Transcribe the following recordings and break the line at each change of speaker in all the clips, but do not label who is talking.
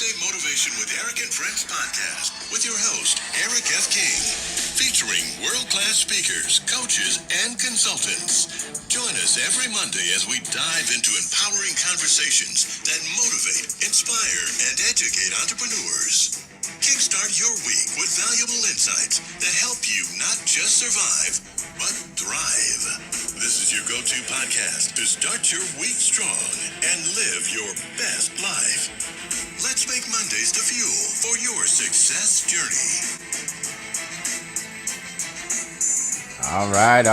Monday Motivation with Eric and Friends podcast with your host, Eric F. King, featuring world-class speakers, coaches, and consultants. Join us every Monday as we dive into empowering conversations that motivate, inspire, and educate entrepreneurs. Kickstart your week with valuable insights that help you not just survive, but thrive. This is your go-to podcast to start your week strong and live your best life. Let's make Mondays the fuel for your success journey.
All right.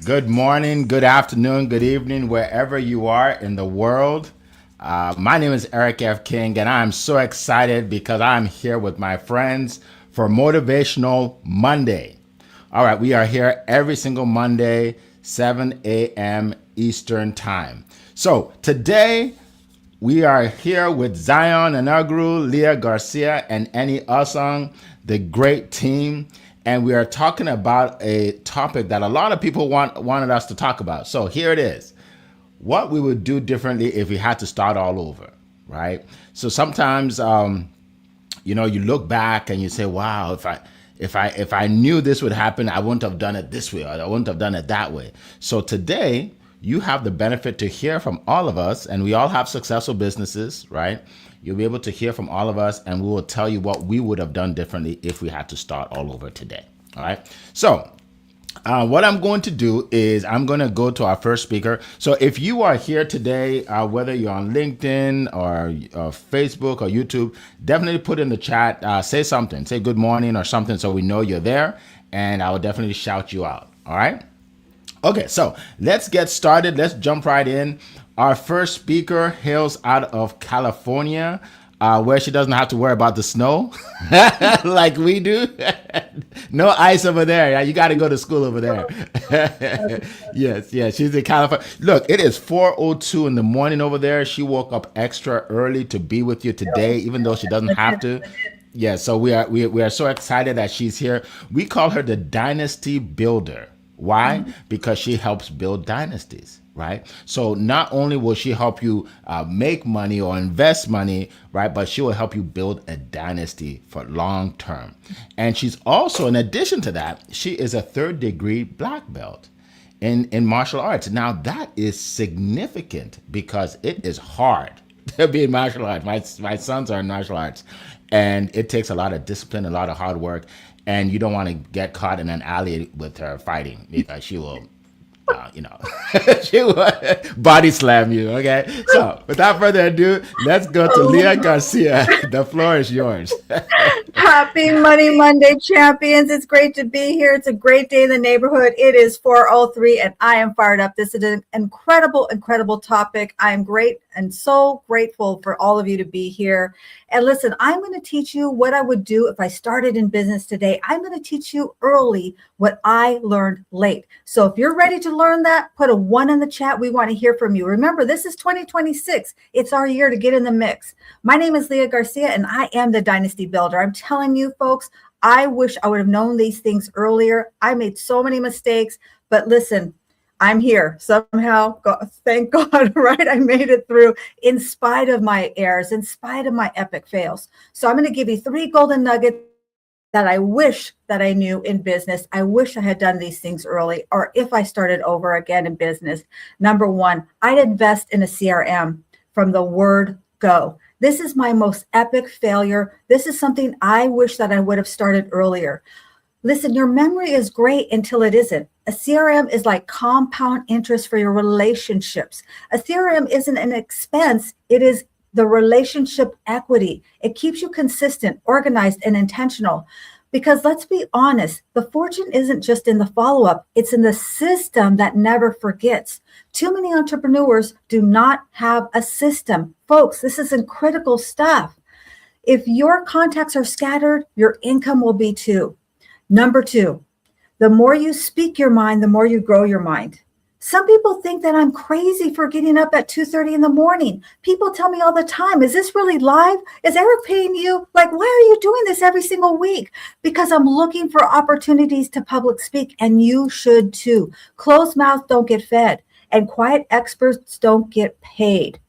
Good morning, good afternoon, good evening, wherever you are in the world. My name is Eric F. King, and I'm so excited because I'm here with my friends for Motivational Monday. All right, we are here every single Monday, 7 a.m. Eastern Time. So today, we are here with Zion Anagru, Leah Garcia, and Annie Asong, the great team. And we are talking about a topic that a lot of people wanted us to talk about. So here it is. What we would do differently if we had to start all over, right? So sometimes, you look back and you say, wow, if I knew this would happen, I wouldn't have done it this way, or I wouldn't have done it that way. So today, you have the benefit to hear from all of us, and we all have successful businesses, right? You'll be able to hear from all of us, and we will tell you what we would have done differently if we had to start all over today. All right. So what I'm going to do is I'm going to go to our first speaker. So if you are here today, whether you're on LinkedIn or Facebook or YouTube, definitely put in the chat, say something, say good morning or something so we know you're there, and I will definitely shout you out. All right. Okay, so let's get started. Let's jump right in. Our first speaker hails out of California, where she doesn't have to worry about the snow like we do. No ice over there. Yeah, you got to go to school over there. Yes, she's in California. Look, it is 4:02 in the morning over there. She woke up extra early to be with you today, even though she doesn't have to. Yeah, so we are so excited that she's here. We call her the Dynasty Builder. Why? Because she helps build dynasties, right? So not only will she help you make money or invest money, right, but she will help you build a dynasty for long term. And she's also, in addition to that, she is a third-degree black belt in martial arts. Now, that is significant because it is hard to be in martial arts. My sons are in martial arts, and it takes a lot of discipline, a lot of hard work. And you don't want to get caught in an alley with her fighting because she will, she will body slam you. Okay. So without further ado, let's go to Leah Garcia. The floor is yours.
Happy Money Monday, champions. It's great to be here. It's a great day in the neighborhood. It is 4:03 and I am fired up. This is an incredible topic. I am great and so grateful for all of you to be here. And listen, I'm going to teach you what I would do if I started in business today. I'm going to teach you early what I learned late. So if you're ready to learn that, put a 1 in the chat. We want to hear from you. Remember, this is 2026. It's our year to get in the mix. My name is Leah Garcia, and I am the Dynasty Builder. I'm telling you, folks, I wish I would have known these things earlier. I made so many mistakes, but listen, I'm here somehow. Thank God, right? I made it through in spite of my errors, in spite of my epic fails. So I'm going to give you 3 golden nuggets that I wish that I knew in business. I wish I had done these things early, or if I started over again in business. Number 1, I'd invest in a CRM from the word go. This is my most epic failure. This is something I wish that I would have started earlier. Listen, your memory is great until it isn't. A CRM is like compound interest for your relationships. A CRM isn't an expense. It is the relationship equity. It keeps you consistent, organized, and intentional. Because let's be honest, the fortune isn't just in the follow-up. It's in the system that never forgets. Too many entrepreneurs do not have a system. Folks, this is critical stuff. If your contacts are scattered, your income will be too. Number 2, the more you speak your mind, the more you grow your mind. Some people think that I'm crazy for getting up at 2:30 in the morning. People tell me all the time, is this really live? Is Eric paying you? Like, why are you doing this every single week? Because I'm looking for opportunities to public speak, and you should too. Closed mouths don't get fed, and quiet experts don't get paid.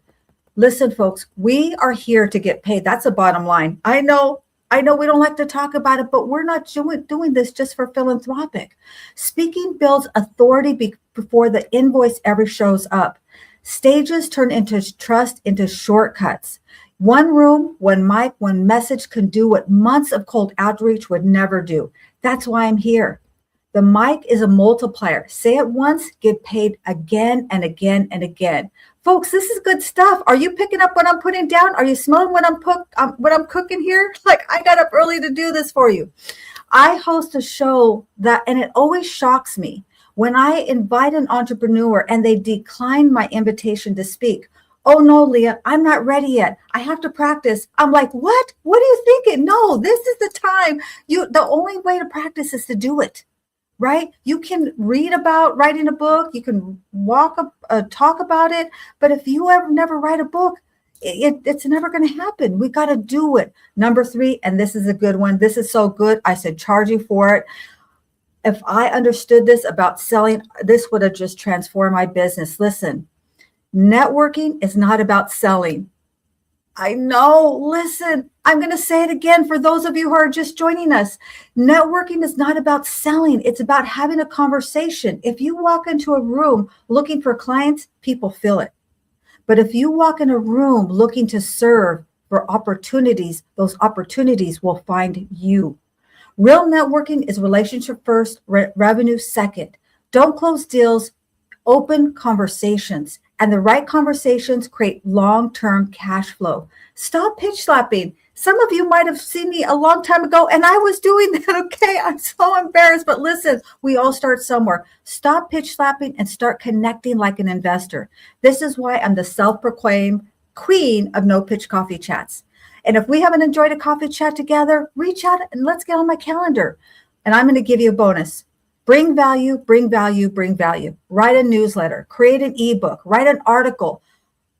Listen, folks, we are here to get paid. That's the bottom line. I know we don't like to talk about it, but we're not doing this just for philanthropic. Speaking builds authority before the invoice ever shows up. Stages turn into trust into shortcuts. One room, one mic, one message can do what months of cold outreach would never do. That's why I'm here. The mic is a multiplier. Say it once, get paid again and again and again. Folks, this is good stuff. Are you picking up what I'm putting down? Are you smelling what I'm cooking here? Like, I got up early to do this for you. I host a show and it always shocks me when I invite an entrepreneur and they decline my invitation to speak. Oh no, Leah, I'm not ready yet. I have to practice. I'm like, what? What are you thinking? No, this is the time. The only way to practice is to do it. Right? You can read about writing a book. You can talk about it. But if you never write a book, it's never going to happen. We got to do it. Number 3, and this is a good one. This is so good. I said, charge you for it. If I understood this about selling, this would have just transformed my business. Listen, networking is not about selling. I know. Listen, I'm going to say it again for those of you who are just joining us. Networking is not about selling. It's about having a conversation. If you walk into a room looking for clients, people feel it. But if you walk in a room looking to serve for opportunities, those opportunities will find you. Real networking is relationship first, revenue second. Don't close deals, open conversations. And the right conversations create long-term cash flow. Stop pitch slapping. Some of you might have seen me a long time ago, and I was doing that, okay? I'm so embarrassed, but listen, we all start somewhere. Stop pitch slapping and start connecting like an investor. This is why I'm the self-proclaimed queen of no-pitch coffee chats. And if we haven't enjoyed a coffee chat together, reach out and let's get on my calendar. And I'm going to give you a bonus. Bring value, bring value, bring value. Write a newsletter, create an ebook, write an article,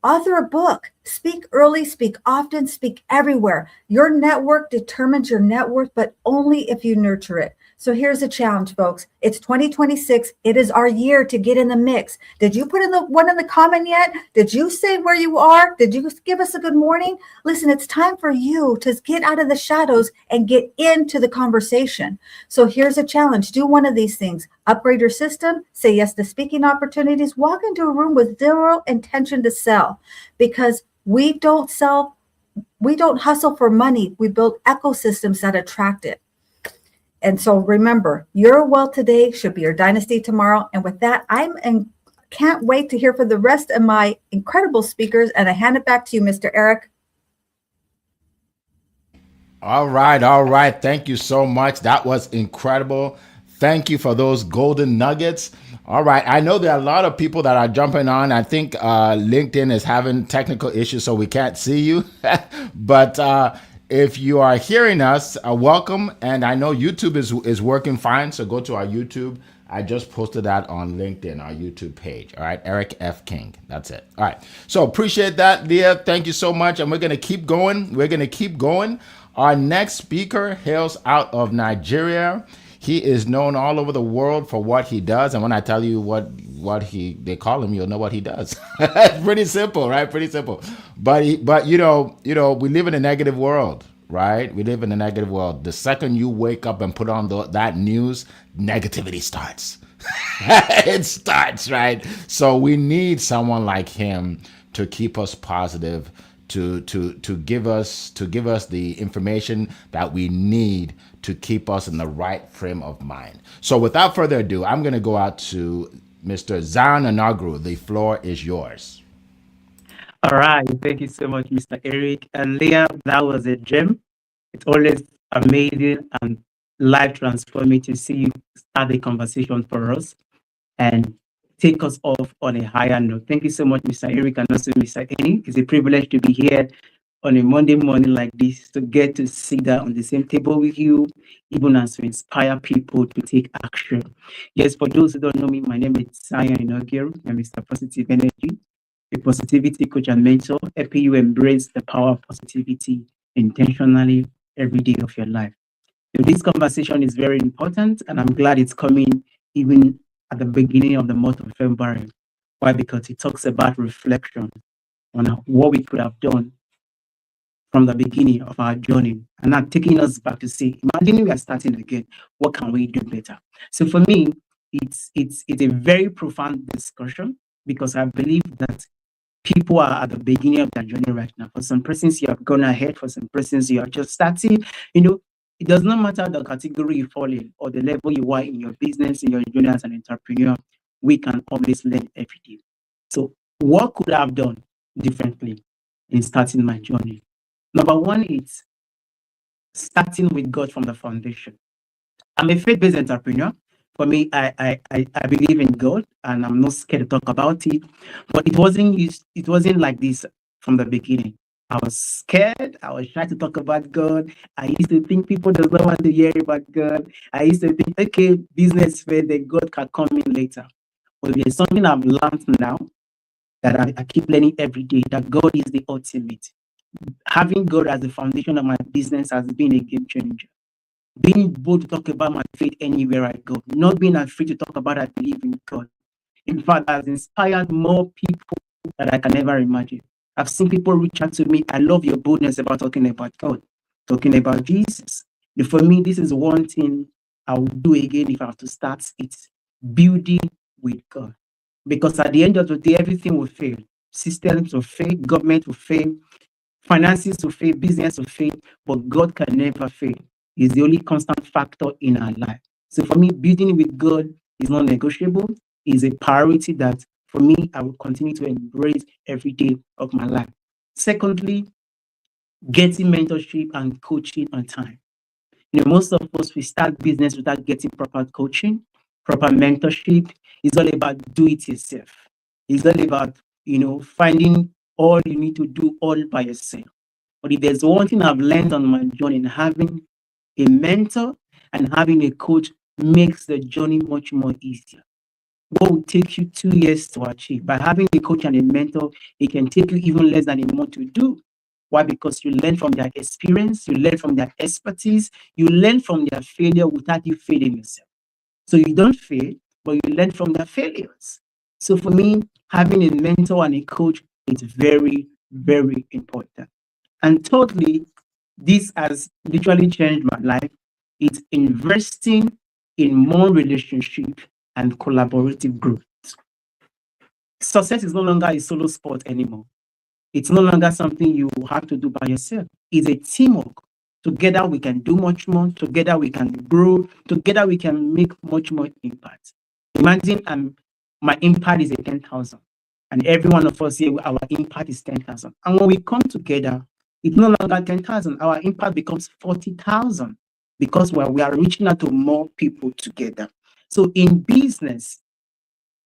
author a book, speak early, speak often, speak everywhere. Your network determines your net worth, but only if you nurture it. So here's a challenge, folks. It's 2026. It is our year to get in the mix. Did you put in the one in the comment yet? Did you say where you are? Did you give us a good morning? Listen, it's time for you to get out of the shadows and get into the conversation. So here's a challenge. Do one of these things. Upgrade your system. Say yes to speaking opportunities. Walk into a room with zero intention to sell, because we don't sell. We don't hustle for money. We build ecosystems that attract it. And so remember, your wealth today should be your dynasty tomorrow. And with that, can't wait to hear from the rest of my incredible speakers. And I hand it back to you, Mr. Eric.
All right. Thank you so much. That was incredible. Thank you for those golden nuggets. All right. I know there are a lot of people that are jumping on. I think LinkedIn is having technical issues, so we can't see you. But if you are hearing us, welcome. And I know YouTube is working fine, so go to our YouTube. I just posted that on LinkedIn, our YouTube page. All right, Eric F. King. That's it. All right. So appreciate that, Leah. Thank you so much. And we're going to keep going. Our next speaker hails out of Nigeria. He is known all over the world for what he does. And when I tell you what they call him, you'll know what he does. It's pretty simple, right? Pretty simple. But you know, we live in a negative world, right? We live in a negative world. The second you wake up and put on that news, negativity starts. It starts, right? So we need someone like him to keep us positive, to give us the information that we need to keep us in the right frame of mind. So without further ado, I'm going to go out to Mr. Zion Onagru. The floor is yours.
All right. Thank you so much, Mr. Eric. And Leah, that was a gem. It's always amazing and life transforming to see you start the conversation for us and take us off on a higher note. Thank you so much, Mr. Eric, and also Mr. Kenny. It's a privilege to be here on a Monday morning like this, to get to sit down on the same table with you, even as we inspire people to take action. Yes, for those who don't know me, my name is Zion Onagru. I'm Mr. Positive Energy, a positivity coach and mentor, helping you embrace the power of positivity intentionally every day of your life. So this conversation is very important, and I'm glad it's coming even at the beginning of the month of February. Why? Because it talks about reflection. on what we could have done from the beginning of our journey, and now taking us back to say, imagine we are starting again, what can we do better? So for me, it's a very profound discussion, because I believe that people are at the beginning of their journey right now. For some persons, you have gone ahead. For some persons, you are just starting. It does not matter the category you fall in or the level you are in your business, in your journey as an entrepreneur. We can always learn every day. So what could I have done differently in starting my journey? Number one is starting with God from the foundation. I'm a faith-based entrepreneur. For me, I believe in God, and I'm not scared to talk about it. But it wasn't like this from the beginning. I was scared. I was trying to talk about God. I used to think people does not want to hear about God. I used to think, okay, business faith, then God can come in later. But there's something I've learned now that I keep learning every day, that God is the ultimate. Having God as the foundation of my business has been a game changer. Being bold to talk about my faith anywhere I go, not being afraid to talk about I believe in God. In fact, has inspired more people that I can ever imagine. I've seen people reach out to me. I love your boldness about talking about God, talking about Jesus. And for me, this is one thing I will do again if I have to start. It's building with God. Because at the end of the day, everything will fail. Systems will fail, government will fail, finances will fail, business will fail, but God can never fail. He's the only constant factor in our life. So for me, building with God is not negotiable. It's a priority that for me, I will continue to embrace every day of my life. Secondly, getting mentorship and coaching on time. Most of us, we start business without getting proper coaching, proper mentorship. It's all about do it yourself. It's all about, finding all you need to do all by yourself. But if there's one thing I've learned on my journey, having a mentor and having a coach makes the journey much more easier. What would take you 2 years to achieve, by having a coach and a mentor, it can take you even less than a month to do. Why? Because you learn from their experience, you learn from their expertise, you learn from their failure without you failing yourself. So you don't fail, but you learn from their failures. So for me, having a mentor and a coach is very, very important. And thirdly, this has literally changed my life. It's investing in more relationship and collaborative growth. Success is no longer a solo sport anymore. It's no longer something you have to do by yourself. It's a teamwork. Together we can do much more. Together we can grow. Together we can make much more impact. Imagine my impact is 10,000, and every one of us here, our impact is 10,000. And when we come together, it's no longer 10,000. Our impact becomes 40,000 because we are reaching out to more people together. So in business,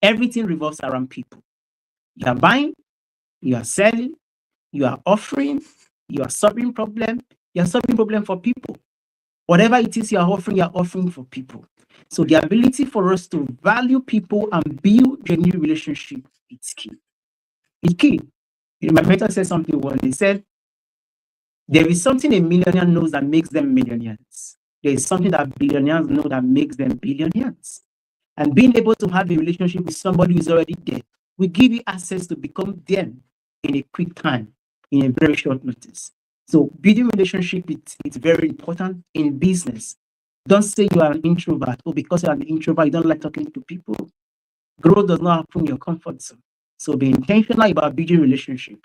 everything revolves around people. You are buying, you are selling, you are offering, you are solving problem. You are solving problem for people. Whatever it is you are offering for people. So the ability for us to value people and build genuine relationship is key. It's key. My mentor said something once. He said, there is something a millionaire knows that makes them millionaires. There is something that billionaires know that makes them billionaires. And being able to have a relationship with somebody who is already there will give you access to become them in a quick time, in a very short notice. So building relationship, it's very important in business. Don't say you are an introvert, or because you are an introvert, you don't like talking to people. Growth does not happen in your comfort zone. So be intentional about building relationship,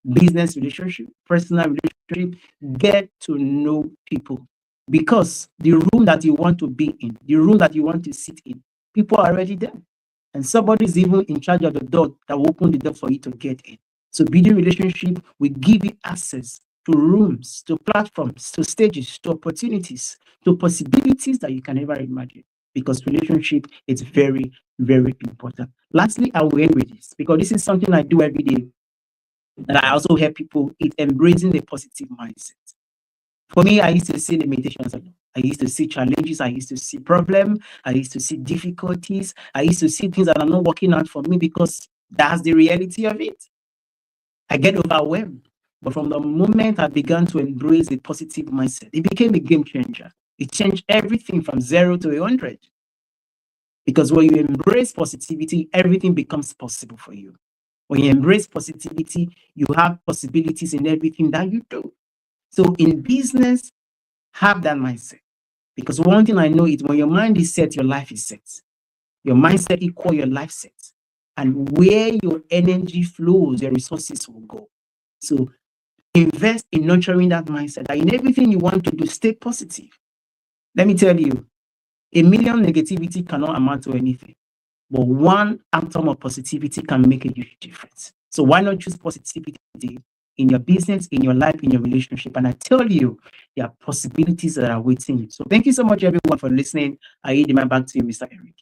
business relationship, personal relationship. Get to know people, because the room that you want to be in, the room that you want to sit in, people are already there. And somebody is even in charge of the door that will open the door for you to get in. So building relationship will give you access to rooms, to platforms, to stages, to opportunities, to possibilities that you can never imagine. Because relationship is very, very important. Lastly, I will end with this, because this is something I do every day. And I also help people in embracing a positive mindset. For me, I used to see limitations a lot. I used to see challenges. I used to see problems. I used to see difficulties. I used to see things that are not working out for me, because that's the reality of it. I get overwhelmed. But from the moment I began to embrace a positive mindset, it became a game changer. It changed everything from 0 to 100. Because when you embrace positivity, everything becomes possible for you. When you embrace positivity, you have possibilities in everything that you do. So in business, have that mindset. Because one thing I know is when your mind is set, your life is set. Your mindset equal your life set. And where your energy flows, your resources will go. So invest in nurturing that mindset. That in everything you want to do, stay positive. Let me tell you, a million negativity cannot amount to anything. But one atom of positivity can make a huge difference. So why not choose positivity in your business, in your life, in your relationship? And I tell you, there are possibilities that are waiting you. So thank you so much, everyone, for listening. I yield my back to you, Mr. Eric.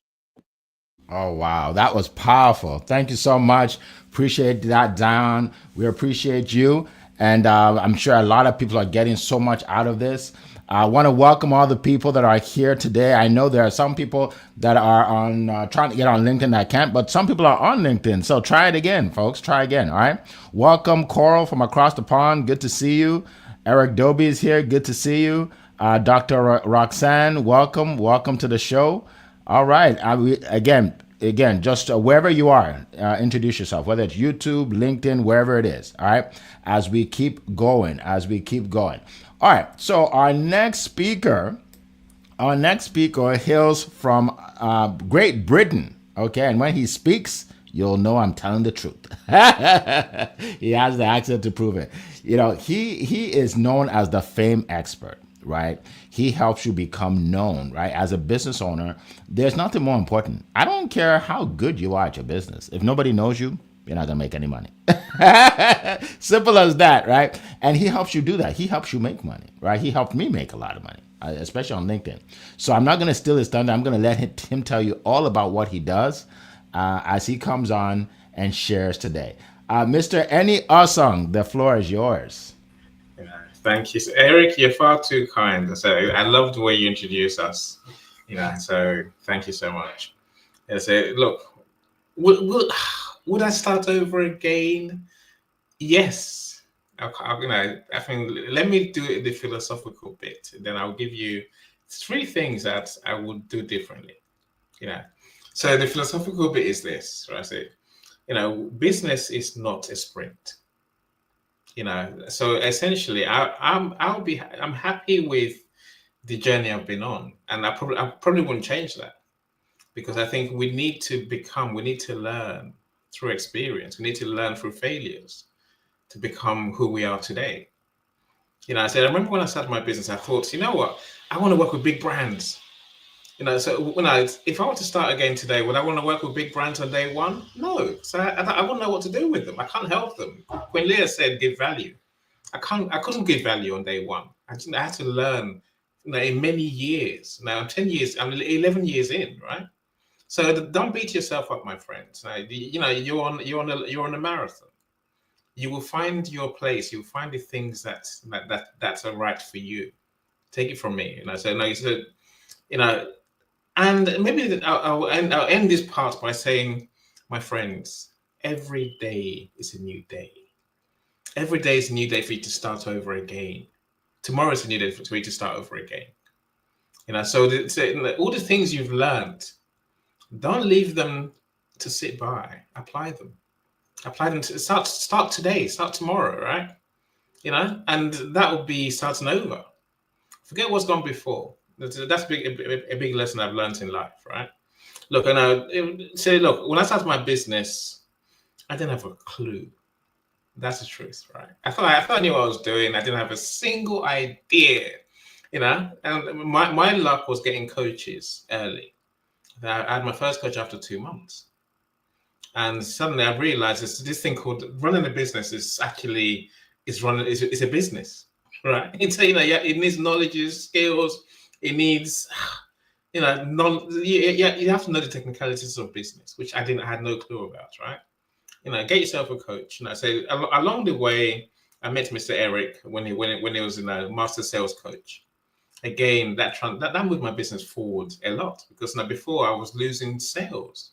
Oh, wow. That was powerful. Thank you so much. Appreciate that, Dion. We appreciate you. And I'm sure a lot of people are getting so much out of this. I want to welcome all the people that are here today. I know there are some people that are on trying to get on LinkedIn that can't, but some people are on LinkedIn. So try it again, folks. Try again. All right. Welcome, Coral from across the pond. Good to see you. Eric Doby is here. Good to see you. Dr. Roxanne, welcome. Welcome to the show. All right. Again, just wherever you are, introduce yourself, whether it's YouTube, LinkedIn, wherever it is. All right. As we keep going. All right. So our next speaker hails from Great Britain. Okay. And when he speaks, you'll know I'm telling the truth. He has the accent to prove it. You know, he is known as the fame expert. Right? He helps you become known, right? As a business owner, there's nothing more important. I don't care how good you are at your business. If nobody knows you, you're not going to make any money. Simple as that, right? And he helps you do that. He helps you make money, right? He helped me make a lot of money, especially on LinkedIn. So I'm not going to steal his thunder. I'm going to let him tell you all about what he does as he comes on and shares today. Mr. Eni Osung, the floor is yours.
Thank you. So, Eric, you're far too kind. So I love the way you introduce us. So thank you so much. And so look, would I start over again? Yes. I think let me do the philosophical bit. Then I'll give you 3 things that I would do differently. So the philosophical bit is this, right? So, business is not a sprint. So essentially, I'm happy with the journey I've been on, and I probably wouldn't change that, because I think we need to learn through experience. We need to learn through failures to become who we are today. I remember when I started my business, I thought, you know what, I want to work with big brands. So if I were to start again today, would I want to work with big brands on day one? No. So I wouldn't know what to do with them. I can't help them. When Leah said give value, I couldn't give value on day one. I had to learn, in many years. Now I'm 11 years in, right? So don't beat yourself up, my friends. You're on a marathon. You will find your place. You'll find the things that's are right for you. Take it from me. And maybe I'll end this part by saying, my friends, every day is a new day. Every day is a new day for you to start over again. Tomorrow is a new day for you to start over again. So all the things you've learned, don't leave them to sit by. Apply them. Apply them to start today, start tomorrow, right? And that will be starting over. Forget what's gone before. That's a big lesson I've learned in life, right? Look, when I started my business, I didn't have a clue. That's the truth, right? I thought I knew what I was doing. I didn't have a single idea, And my luck was getting coaches early. I had my first coach after 2 months, and suddenly I realized this thing called running a business is actually it's a business, right? It needs knowledge, skills. It needs, you have to know the technicalities of business, which I had no clue about, right? Get yourself a coach. So along the way, I met Mr. Eric when he was in a master sales coach. Again, that moved my business forward a lot, because before I was losing sales.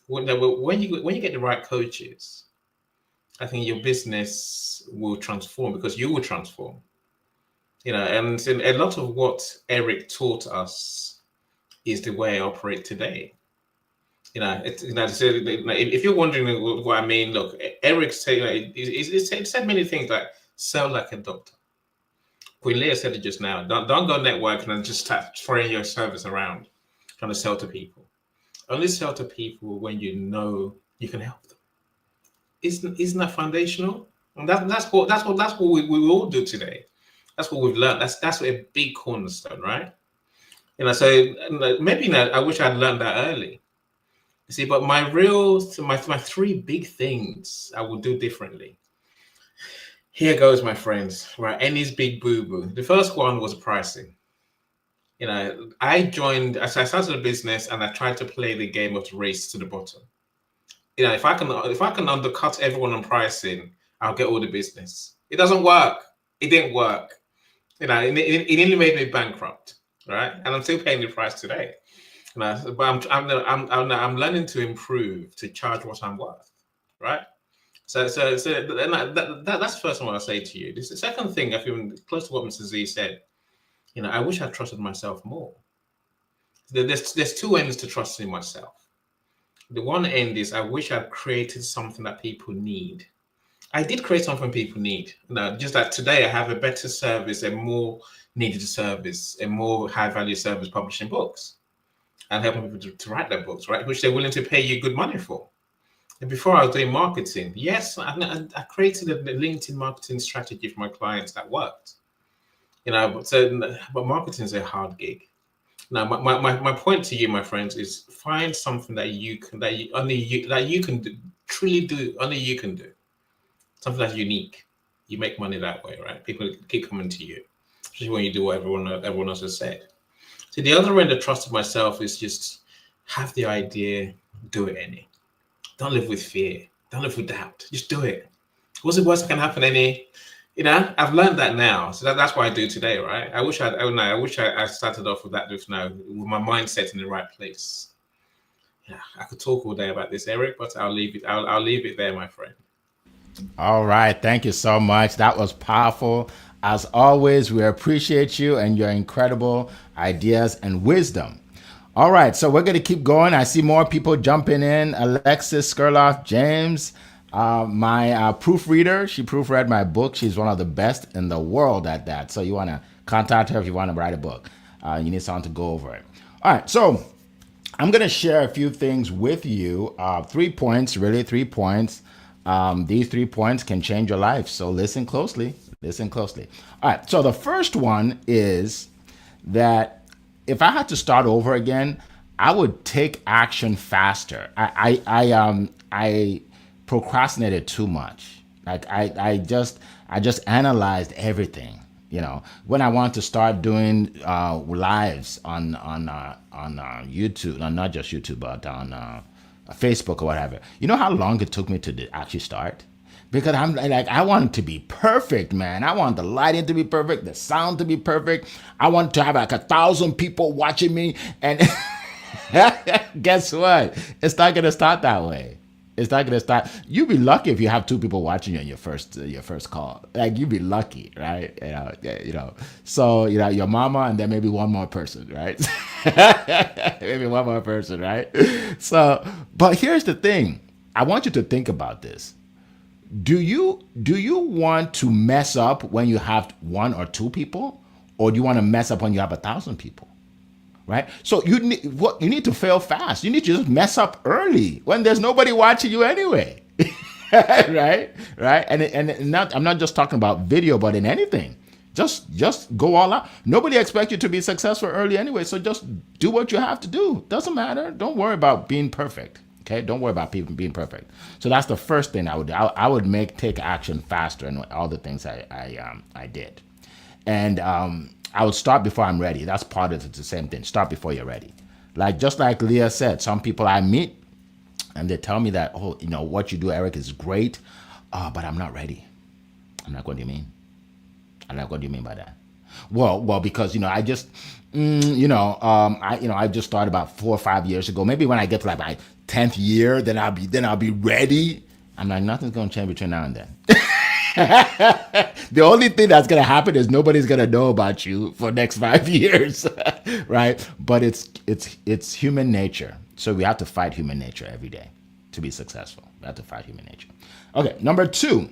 When you get the right coaches, I think your business will transform, because you will transform. And a lot of what Eric taught us is the way I operate today. So, if you're wondering what I mean, look, Eric said, he said many things like sell like a doctor. Queen Leah said it just now. Don't go networking and just start throwing your service around, trying to sell to people. Only sell to people when you know you can help them. Isn't that foundational? And that's what we all do today. That's what we've learned. That's a big cornerstone, right? So maybe I wish I'd learned that early. You see, but my three big things I will do differently. Here goes, my friends. Right, Annie's big boo-boo. The first one was pricing. I started a business and I tried to play the game of the race to the bottom. If I can undercut everyone on pricing, I'll get all the business. It doesn't work. It didn't work. It nearly made me bankrupt, right? And I'm still paying the price today. But I'm learning to improve, to charge what I'm worth, right? So that's the first one I'll say to you. This is the second thing. I feel close to what Mr. Z said. I wish I trusted myself more. There's two ends to trusting myself. The one end is I wish I'd created something that people need. I did create something people need. Just that today I have a better service, a more needed service, a more high value service, publishing books and helping people to write their books, right? Which they're willing to pay you good money for. And before I was doing marketing, yes, I created a LinkedIn marketing strategy for my clients that worked. But marketing is a hard gig. Now, my point to you, my friends, is find something that you can do, truly do, only you can do. Something that's unique. You make money that way, right? People keep coming to you, especially when you do what everyone else has said. So the other end of trust of myself is just have the idea, do it any. Don't live with fear. Don't live with doubt. Just do it. What's the worst that can happen? I've learned that now. So that's what I do today, right? I wish I started off with that with my mindset in the right place. Yeah, I could talk all day about this, Eric, but I'll leave it. I'll leave it there, my friend.
All right. Thank you so much. That was powerful. As always, we appreciate you and your incredible ideas and wisdom. All right. So we're going to keep going. I see more people jumping in. Alexis Skurloff, James, my proofreader. She proofread my book. She's one of the best in the world at that. So you want to contact her if you want to write a book. You need someone to go over it. All right. So I'm going to share a few things with you. 3 points, really 3 points. These 3 points can change your life. So listen closely. Listen closely. All right. So the first one is that if I had to start over again, I would take action faster. I procrastinated too much. Like I just analyzed everything. When I want to start doing lives on YouTube, not just YouTube, but on Facebook or whatever. You know how long it took me to actually start? Because I'm like, I want it to be perfect, man. I want the lighting to be perfect, the sound to be perfect. I want to have like 1,000 people watching me. And guess what? It's not going to start that way. It's not going to start. You'd be lucky if you have 2 people watching you on your first call. Like, you'd be lucky, right? So, your mama and then maybe one more person, right? Maybe one more person, right? So, but here's the thing. I want you to think about this. Do you want to mess up when you have 1 or 2 people, or do you want to mess up when you have 1,000 people? Right? So you need to fail fast. You need to just mess up early when there's nobody watching you anyway. Right? And I'm not just talking about video, but in anything. Just go all out. Nobody expects you to be successful early anyway, so just do what you have to do. Doesn't matter. Don't worry about being perfect. Okay, don't worry about people being perfect. So that's the first thing I would do. I would take action faster in all the things I did, and I would start before I'm ready. That's part of the same thing. Start before you're ready. Just like Leah said, some people I meet and they tell me that, what you do, Eric, is great, but I'm not ready. I'm like, what do you mean? I'm like, what do you mean by that? Well, because I just, I just started about 4 or 5 years ago. Maybe when I get to like my 10th year, then I'll be ready. I'm like, nothing's gonna change between now and then. The only thing that's gonna happen is nobody's gonna know about you for the next 5 years, right? But it's human nature. So we have to fight human nature every day to be successful. We have to fight human nature. Okay, number two,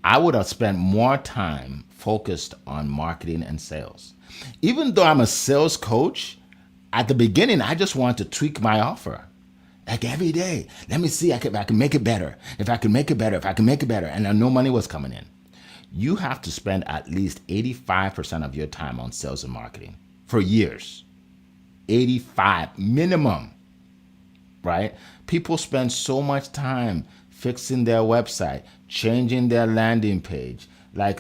I would have spent more time focused on marketing and sales. Even though I'm a sales coach, at the beginning, I just wanted to tweak my offer. Like every day, let me see if I can make it better. If I can make it better. And I know money was coming in. You have to spend at least 85% of your time on sales and marketing for years. 85 minimum, right? People spend so much time fixing their website, changing their landing page. Eric,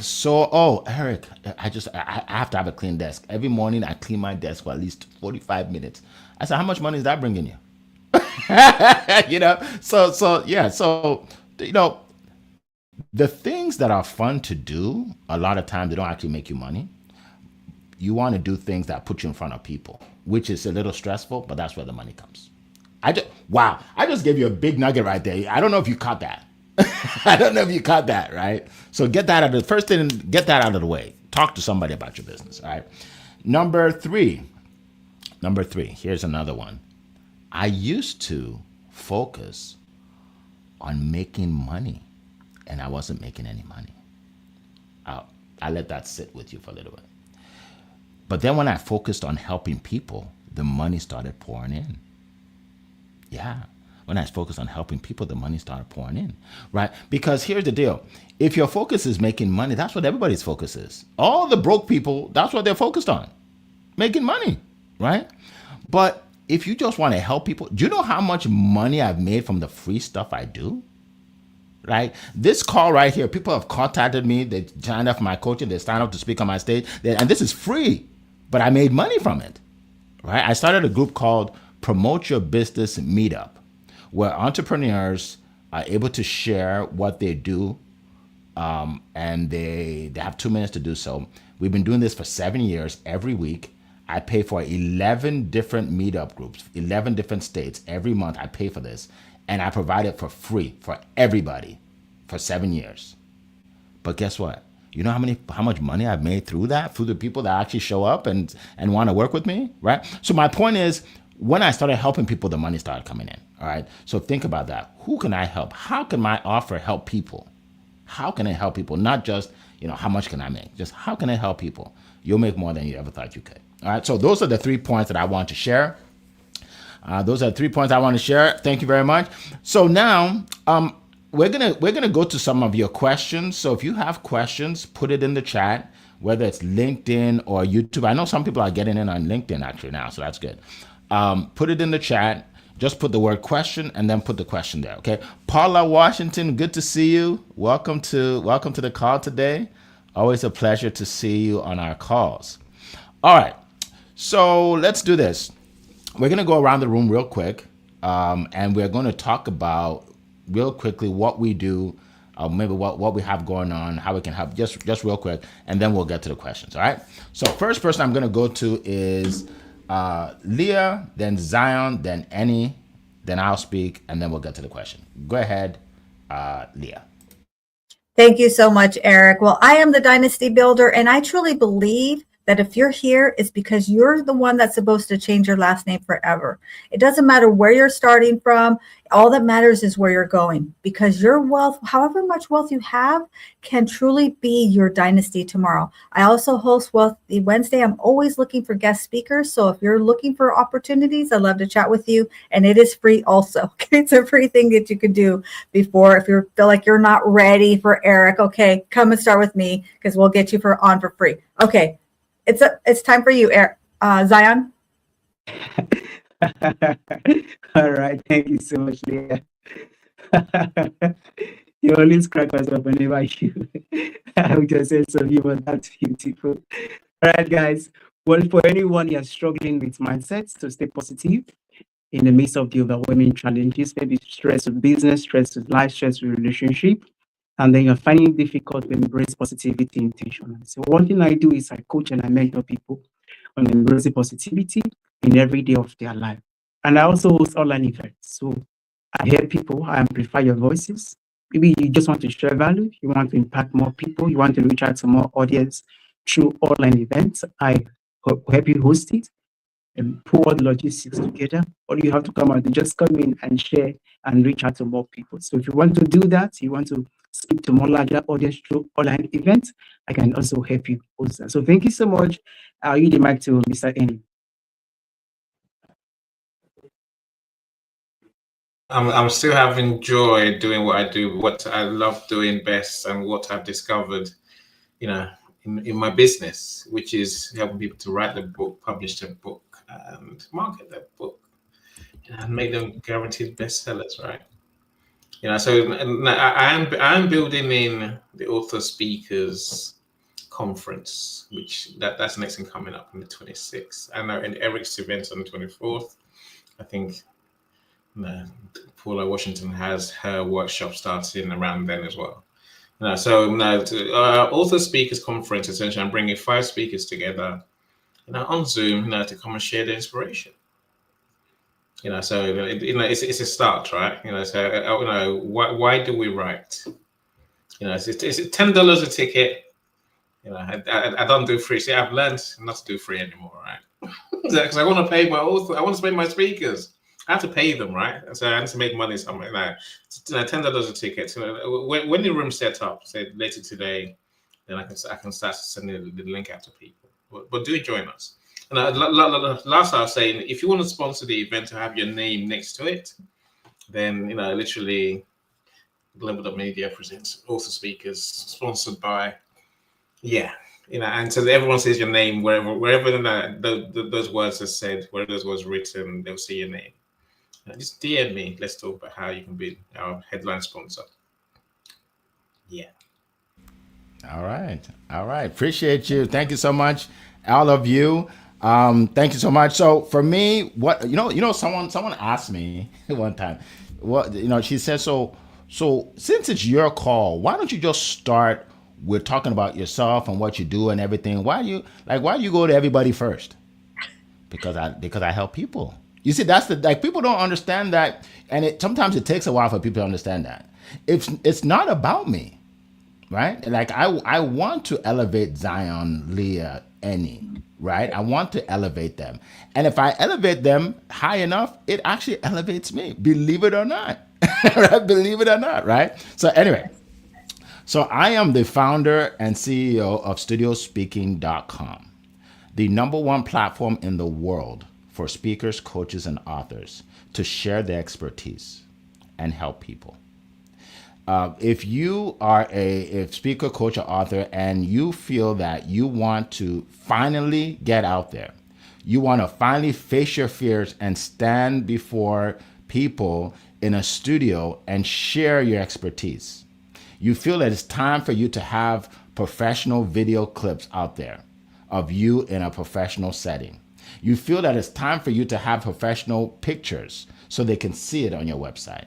I have to have a clean desk. Every morning I clean my desk for at least 45 minutes. I said, how much money is that bringing you? The things that are fun to do, a lot of times they don't actually make you money. You want to do things that put you in front of people, which is a little stressful, but that's where the money comes. I just gave you a big nugget right there. I don't know if you caught that. Right? So get that out of the way. Talk to somebody about your business, all right? Number three, here's another one. I used to focus on making money, and I wasn't making any money. I let that sit with you for a little bit. But then when I focused on helping people, the money started pouring in. Yeah. When I focused on helping people, the money started pouring in, right? Because here's the deal. If your focus is making money, that's what everybody's focus is. All the broke people, that's what they're focused on, making money, right? But if you just want to help people, do you know how much money I've made from the free stuff I do? Right? This call right here, people have contacted me. They signed up for my coaching. They signed up to speak on my stage. And this is free, but I made money from it, right? I started a group called Promote Your Business Meetup, where entrepreneurs are able to share what they do, and they have 2 minutes to do so. We've been doing this for 7 years every week. I pay for 11 different meetup groups, 11 different states. Every month I pay for this, and I provide it for free for everybody for 7 years. But guess what? You know how much money I've made through that, through the people that actually show up and want to work with me, right? So my point is, when I started helping people, the money started coming in, all right? So think about that. Who can I help? How can my offer help people? How can it help people? Not just, how much can I make? Just how can it help people? You'll make more than you ever thought you could. All right, so those are the 3 points that I want to share. Thank you very much. So now we're gonna go to some of your questions. So if you have questions, put it in the chat, whether it's LinkedIn or YouTube. I know some people are getting in on LinkedIn actually now, so that's good. Put it in the chat. Just put the word question and then put the question there. Okay. Paula Washington, good to see you. Welcome to the call today. Always a pleasure to see you on our calls. All right. So let's do this. We're going to go around the room real quick, and we're going to talk about real quickly what we do, maybe what we have going on, how we can help, just real quick, and then we'll get to the questions. All right. So first person I'm going to go to is Leah, then Zion, then Annie, then I'll speak, and then we'll get to the question. Go ahead, Leah.
Thank you so much, Eric. Well, I am the Dynasty Builder, and I truly believe that if you're here, it's because you're the one that's supposed to change your last name forever. It doesn't matter where you're starting from. All that matters is where you're going, because your wealth, however much wealth you have, can truly be your dynasty tomorrow. I also host Wealthy Wednesday. I'm always looking for guest speakers. So if you're looking for opportunities, I'd love to chat with you. And it is free also. It's a free thing that you can do before. If you feel like you're not ready for Eric, okay, come and start with me, because we'll get you on for free. Okay. It's time for you, Eric. Zion.
All right. Thank you so much, Leah. You always crack us up whenever you I would just say some humor. That's beautiful. All right, guys. Well, for anyone you're struggling with mindsets to stay positive in the midst of the overwhelming challenges, maybe stress with business, stress with life, stress with relationship, and then you're finding it difficult to embrace positivity intentionally. So one thing I do is I coach and I mentor people on embracing positivity in every day of their life. And I also host online events. So I help people, I amplify your voices. Maybe you just want to share value, you want to impact more people, you want to reach out to more audience through online events. I help you host it. and pull all the logistics together. All you have to come out, just come in and share and reach out to more people. So if you want to do that, you want to speak to more larger audience through online events, I can also help you host that. So thank you so much. I'll yield the mic to Mr. Eni.
I'm still having joy doing what I do, what I love doing best, and what I've discovered, in my business, which is helping people to write the book, publish their book, and market their book, and make them guaranteed bestsellers, right? So I'm building in the author speakers conference, which that's next thing coming up on the 26th. I know in Eric's event on the 24th, I think Paula Washington has her workshop starting around then as well. So author speakers conference, essentially, I'm bringing 5 speakers together, on Zoom, to come and share their inspiration. So it's a start, right? So why do we write? It's $10 a ticket. I don't do free. See, I've learned not to do free anymore, right? Because I want to pay my author. I want to pay my speakers. I have to pay them, right? So I have to make money somewhere. $10 a ticket. So when the room's set up, say later today, then I can start sending the link out to people. But do join us. And last I was saying, if you want to sponsor the event to have your name next to it, then literally Global Media presents author speakers sponsored by, and so everyone says your name wherever those words are said, wherever those words written, they'll see your name. Just DM me. Let's talk about how you can be our headline sponsor. Yeah.
All right. Appreciate you. Thank you so much, all of you. Thank you so much. So for me, what someone asked me one time, she said, so since it's your call, why don't you just start with talking about yourself and what you do and everything? Why do you go to everybody first? Because I help people. You see, that's people don't understand that, and sometimes it takes a while for people to understand that. It's not about me, right? I want to elevate Zion, Leah, Eni, right? I want to elevate them. And if I elevate them high enough, it actually elevates me, believe it or not. Right? Believe it or not, right? So anyway, I am the founder and CEO of StudioSpeaking.com, the #1 platform in the world for speakers, coaches, and authors to share their expertise and help people. If you are a speaker, coach, or author, and you feel that you want to finally get out there, you want to finally face your fears and stand before people in a studio and share your expertise, you feel that it's time for you to have professional video clips out there of you in a professional setting. You feel that it's time for you to have professional pictures so they can see it on your website.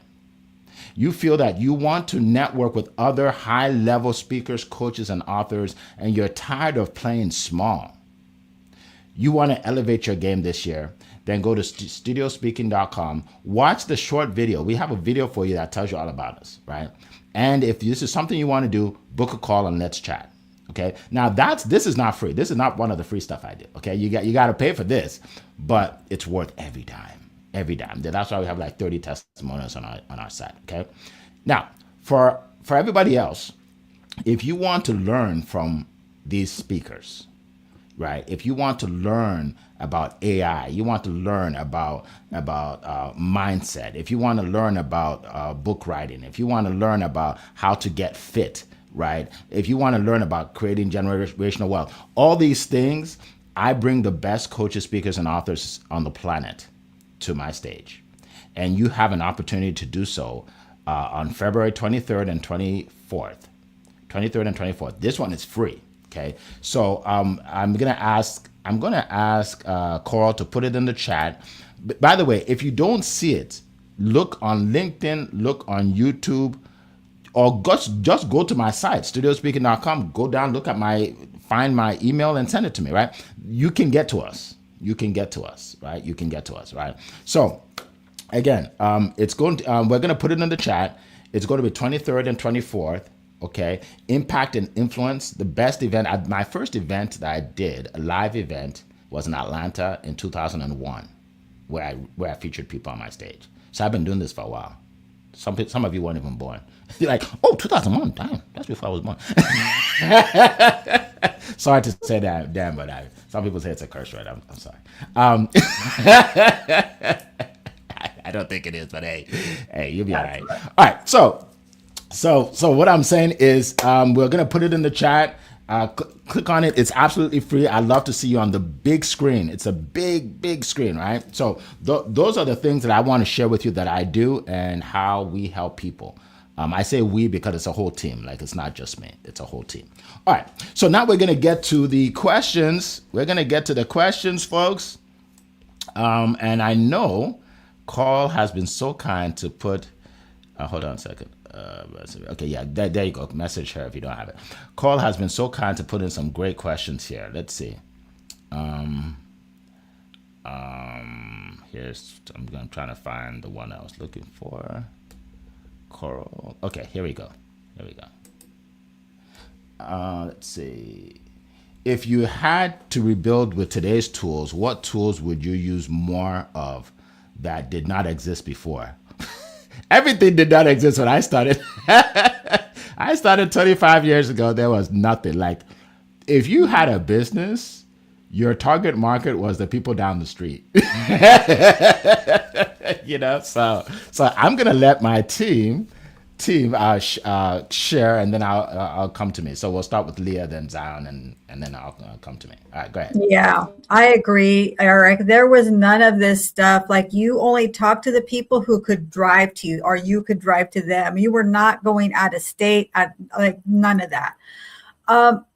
You feel that you want to network with other high-level speakers, coaches, and authors, and you're tired of playing small. You want to elevate your game this year, then go to StudioSpeaking.com, watch the short video. We have a video for you that tells you all about us, right? And if this is something you want to do, book a call and let's chat. Okay. Now this is not free. This is not one of the free stuff I do. Okay. You got to pay for this, but it's worth every dime. Every dime. That's why we have 30 testimonials on our site. Okay. Now for everybody else, if you want to learn from these speakers, right? If you want to learn about AI, you want to learn about mindset. If you want to learn about book writing, if you want to learn about how to get fit, right? If you want to learn about creating generational wealth, all these things, I bring the best coaches, speakers, and authors on the planet to my stage. And you have an opportunity to do so on February 23rd and 24th. 23rd and 24th. This one is free. Okay. So I'm gonna ask Coral to put it in the chat. By the way, if you don't see it, look on LinkedIn, look on YouTube, or just go to my site, studiospeaking.com, go down, find my email and send it to me, right? You can get to us. Right? You can get to us, right? So again, we're going to put it in the chat. It's going to be 23rd and 24th. Okay. Impact and influence, the best event. My first event that I did, a live event, was in Atlanta in 2001, where I featured people on my stage. So I've been doing this for a while. Some of you weren't even born. You're like, oh, 2001, damn, that's before I was born. Sorry to say that, damn, but some people say it's a curse word. I'm sorry. I don't think it is, but hey, you'll be all right. All right, so what I'm saying is we're gonna put it in the chat. Click on it. It's absolutely free. I'd love to see you on the big screen. It's a big screen, right? So those are the things that I want to share with you that I do and how we help people. I say we because it's a whole team. Like, it's not just me. It's a whole team. All right. So now we're going to get to the questions. We're going to get to the questions, folks. And I know Carl has been so kind to put, hold on a second. Okay, yeah, there you go. Message her if you don't have it. Carl has been so kind to put in some great questions here. Let's see. Here's, I'm trying to find the one I was looking for. Coral. Okay, here we go. Let's see. If you had to rebuild with today's tools, what tools would you use more of that did not exist before? Everything did not exist when I started. I started 25 years ago. There was nothing. Like, if you had a business, your target market was the people down the street. So I'm gonna let my team share, and then I'll come to me. So we'll start with Leah, then Zion, and then I'll come to me. All right, go ahead.
Yeah, I agree, Eric. There was none of this stuff. Like, you only talked to the people who could drive to you, or you could drive to them. You were not going out of state. Like, none of that.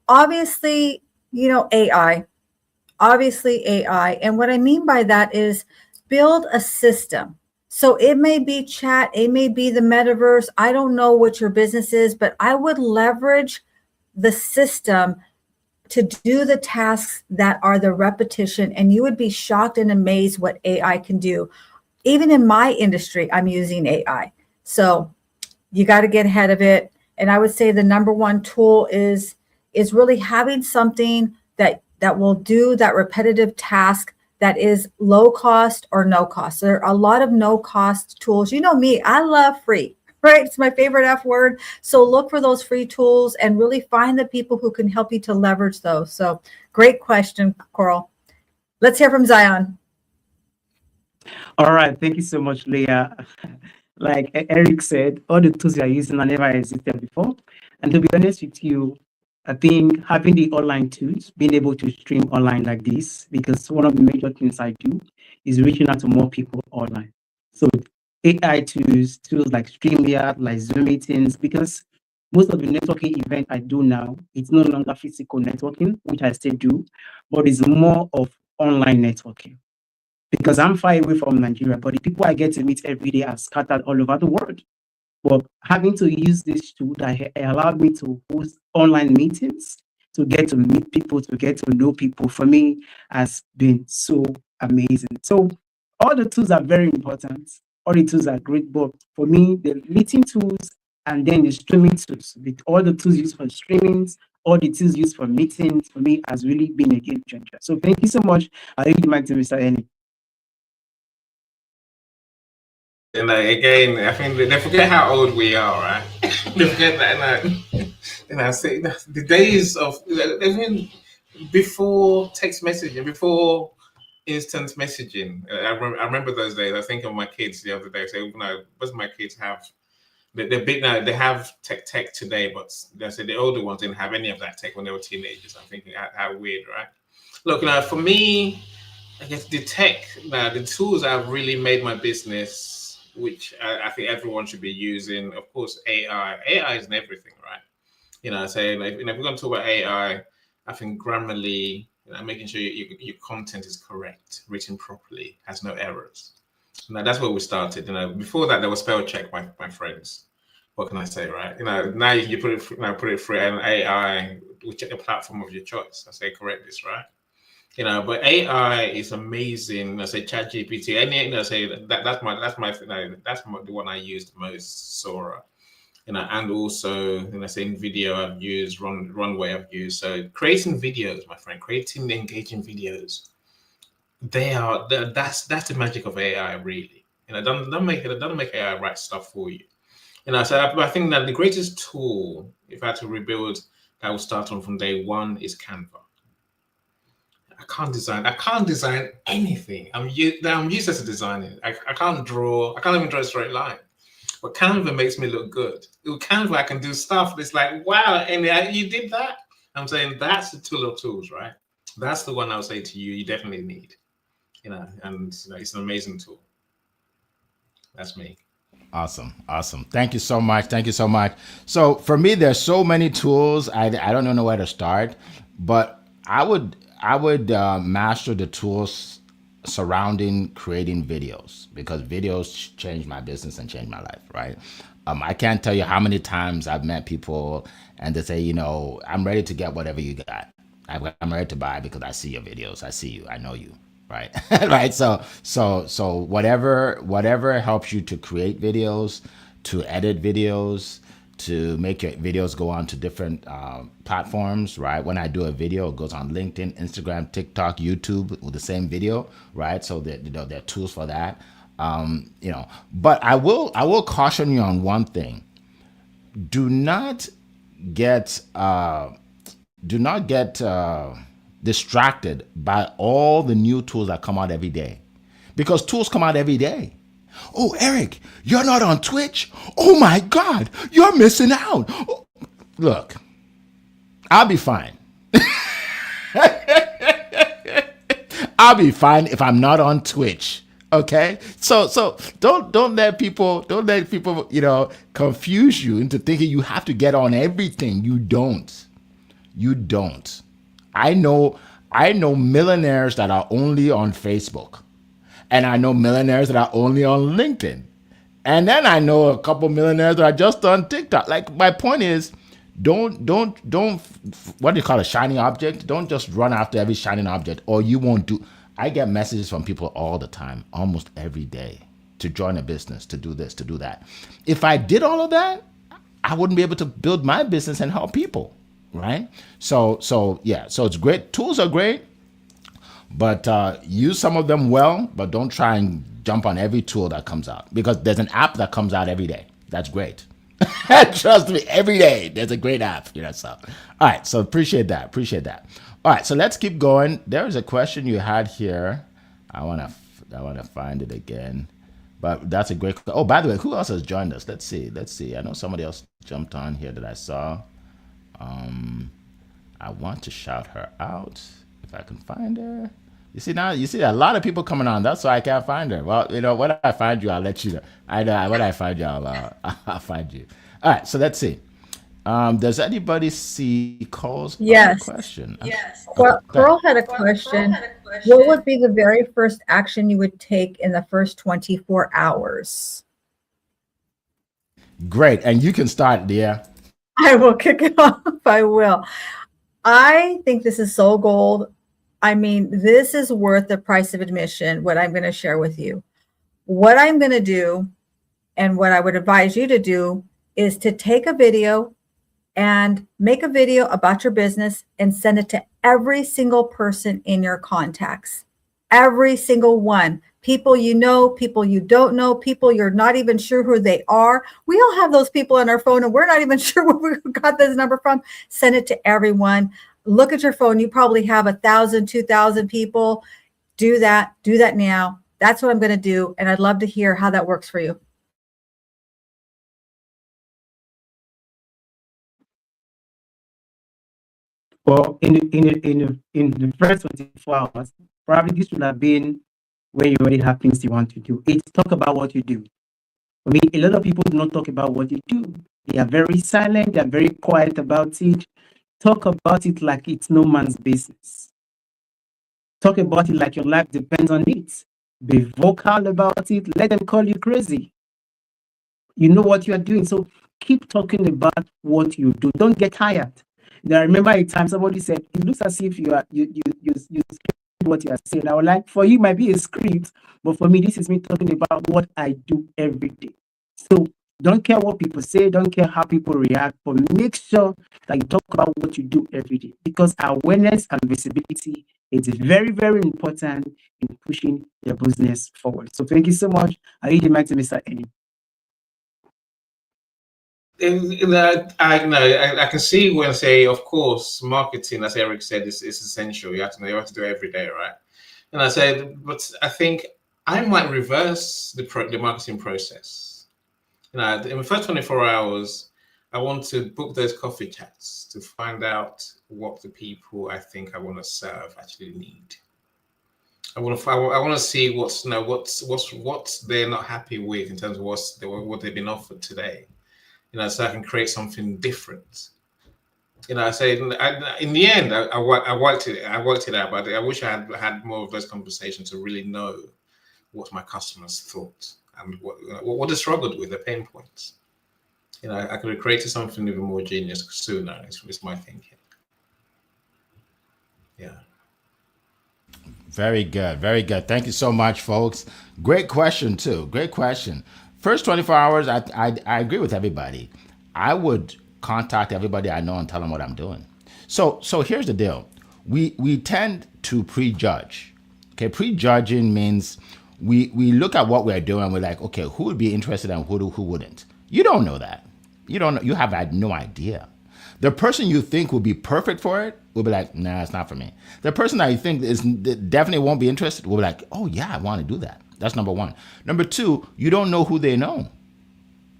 Obviously, AI. And what I mean by that is build a system. So it may be chat, it may be the metaverse. I don't know what your business is, but I would leverage the system to do the tasks that are the repetition. And you would be shocked and amazed what AI can do. Even in my industry, I'm using AI. So you got to get ahead of it. And I would say the number one tool is really having something that will do that repetitive task that is low cost or no cost. There are a lot of no cost tools. You know me, I love free, right? It's my favorite F word. So look for those free tools and really find the people who can help you to leverage those. So great question, Coral. Let's hear from Zion.
All right. Thank you so much, Leah. Like Eric said, all the tools you are using have never existed before. And to be honest with you, I think having the online tools, being able to stream online like this, because one of the major things I do is reaching out to more people online. So AI tools like StreamYard, like Zoom meetings, because most of the networking event I do now, it's no longer physical networking, which I still do, but it's more of online networking. Because I'm far away from Nigeria, but the people I get to meet every day are scattered all over the world. But having to use this tool that allowed me to host online meetings, to get to meet people, to get to know people, for me has been so amazing. So all the tools are very important. All the tools are great, but for me, the meeting tools and then the streaming tools, with all the tools used for streamings, all the tools used for meetings, for me has really been a game changer. So thank you so much. I'll leave the mic to Mr. Eni.
And again, I think they forget how old we are, right? They forget that, I say the days of even before text messaging, before instant messaging. I remember those days. I think of my kids the other day. Say, most of my kids have they're big now. They have tech today, but they say the older ones didn't have any of that tech when they were teenagers. I'm thinking how weird, right? Look, for me, I guess the tech, the tools have really made my business, which I think everyone should be using. Of course, AI. AI is in everything, right? Saying if we're going to talk about AI, I think Grammarly, making sure your content is correct, written properly, has no errors. Now that's where we started. Before that there was spell check, my friends. What can I say, right? Now you put it through an AI, which is the platform of your choice. I say correct this, right? But AI is amazing. I say ChatGPT. That's the one I use the most, Sora. And also, in video I've used, Runway I've used. So creating videos, my friend, creating engaging videos that's the magic of AI, really. Don't make AI write stuff for you. So I think that the greatest tool, if I had to rebuild, that will start on from day one, is Canva. I can't design anything. I'm useless at designing. I can't draw. I can't even draw a straight line. But Canva makes me look good. With Canva, I can do stuff that's like, wow, and you did that. I'm saying that's the tool of tools, right? That's the one I would say to you. You definitely need. And it's an amazing tool. That's me.
Awesome. Thank you so much. So for me, there's so many tools. I don't know where to start, but I would master the tools surrounding creating videos, because videos changed my business and changed my life, right? I can't tell you how many times I've met people and they say, I'm ready to get whatever you got. I'm ready to buy because I see your videos. I see you. I know you. Right. Right. So whatever helps you to create videos, to edit videos, to make your videos go on to different platforms. Right. When I do a video, it goes on LinkedIn, Instagram, TikTok, YouTube with the same video. Right. So there are tools for that. But I will caution you on one thing. Do not get distracted by all the new tools that come out every day, because tools come out every day. Oh, Eric, you're not on Twitch? Oh my God, you're missing out. Oh, look, I'll be fine. I'll be fine if I'm not on Twitch. Okay, so don't let people confuse you into thinking you have to get on everything. You don't. I know millionaires that are only on Facebook, and I know millionaires that are only on LinkedIn, and then I know a couple millionaires that are just on TikTok. Like, my point is, don't what do you call a shiny object? Don't just run after every shining object, or you won't do. I get messages from people all the time, almost every day, to join a business, to do this, to do that. If I did all of that, I wouldn't be able to build my business and help people. Right. So it's great. Tools are great, but use some of them well, but don't try and jump on every tool that comes out, because there's an app that comes out every day. That's great. Trust me, every day there's a great app. So, all right. So appreciate that. All right. So let's keep going. There's a question you had here. I want to find it again. But that's a great. Oh, by the way, who else has joined us? Let's see. I know somebody else jumped on here that I saw. I want to shout her out if I can find her. You see a lot of people coming on. That's why I can't find her. Well, when I find you, I'll let you know. I know when I find you, I'll find you. All right, so let's see. Does anybody see Cole's question?
Yes. Well, Carl had a question. What would be the very first action you would take in the first 24 hours?
Great, and you can start, dear.
I will kick it off. I will. I think this is so gold. I mean, this is worth the price of admission, what I'm going to share with you. What I'm going to do, and what I would advise you to do, is to take a video and make a video about your business and send it to every single person in your contacts. Every single one. People you know, people you don't know, people you're not even sure who they are. We all have those people on our phone and we're not even sure where we got this number from. Send it to everyone. Look at your phone. You probably have 1,000, 2,000 people. Do that now. That's what I'm going to do. And I'd love to hear how that works for you.
Well, in the first 24 hours, probably this would have been when you already have things you want to do. It's talk about what you do. I mean, a lot of people do not talk about what you do. They are very silent. They are very quiet about it. Talk about it like it's no man's business. Talk about it like your life depends on it. Be vocal about it. Let them call you crazy. You know what you are doing. So keep talking about what you do. Don't get tired. I remember a time somebody said, it looks as if you what you are saying. I would like, for you, it might be a script, but for me, this is me talking about what I do every day. So don't care what people say, don't care how people react, but make sure that you talk about what you do every day, because awareness and visibility It's very, very important in pushing your business forward. So thank you so much. I yield the mic to Mr. Eddie.
I can see when say, of course, marketing, as Eric said, is essential. You have to do it every day, right? And I said, but I think I might reverse the marketing process. In the first 24 hours, I want to book those coffee chats to find out what the people I think I want to serve actually need. I want to see what's they're not happy with in terms of what they've been offered today. So I can create something different. I say in the end, I worked it out, but I wish I had more of those conversations to really know what my customers thought and what they struggled with, their pain points. I could have created something even more genius sooner. It's my thinking. Yeah.
Very good. Very good. Thank you so much, folks. Great question, too. Great question. First 24 hours, I agree with everybody. I would contact everybody I know and tell them what I'm doing. So here's the deal. We tend to prejudge. Okay, prejudging means we look at what we're doing and we're like, okay, who would be interested and who wouldn't? You don't know that. You have had no idea. The person you think would be perfect for it will be like, nah, it's not for me. The person that you think definitely won't be interested will be like, oh yeah, I want to do that. That's number one. Number two, you don't know who they know.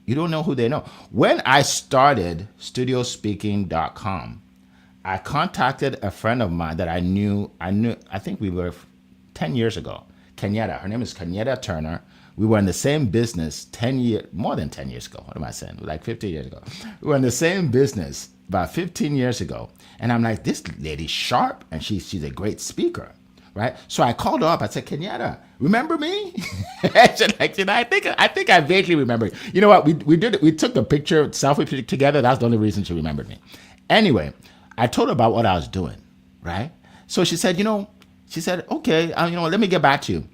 You don't know who they know. When I started studiospeaking.com, I contacted a friend of mine that I knew, I think we were 10 years ago. Kenyetta. Her name is Kenyetta Turner. We were in the same business more than 10 years ago. What am I saying? Like 15 years ago. We were in the same business about 15 years ago. And I'm like, this lady's sharp and she's a great speaker, right? So I called her up. I said, Kenyetta, remember me? She's like, I think I vaguely remember. You know what? We took a selfie together. That's the only reason she remembered me. Anyway, I told her about what I was doing, right? So she said, okay, let me get back to you.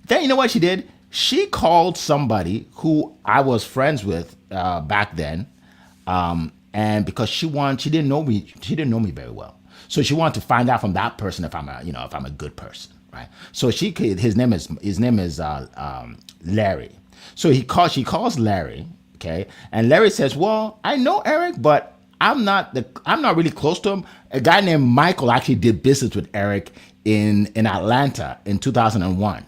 Then you know what she did? She called somebody who I was friends with back then, and because she didn't know me very well, so she wanted to find out from that person if I'm a good person, right? So his name is Larry. So she calls Larry, okay, and Larry says, well, I know Eric, but I'm not really close to him. A guy named Michael actually did business with Eric in Atlanta in 2001.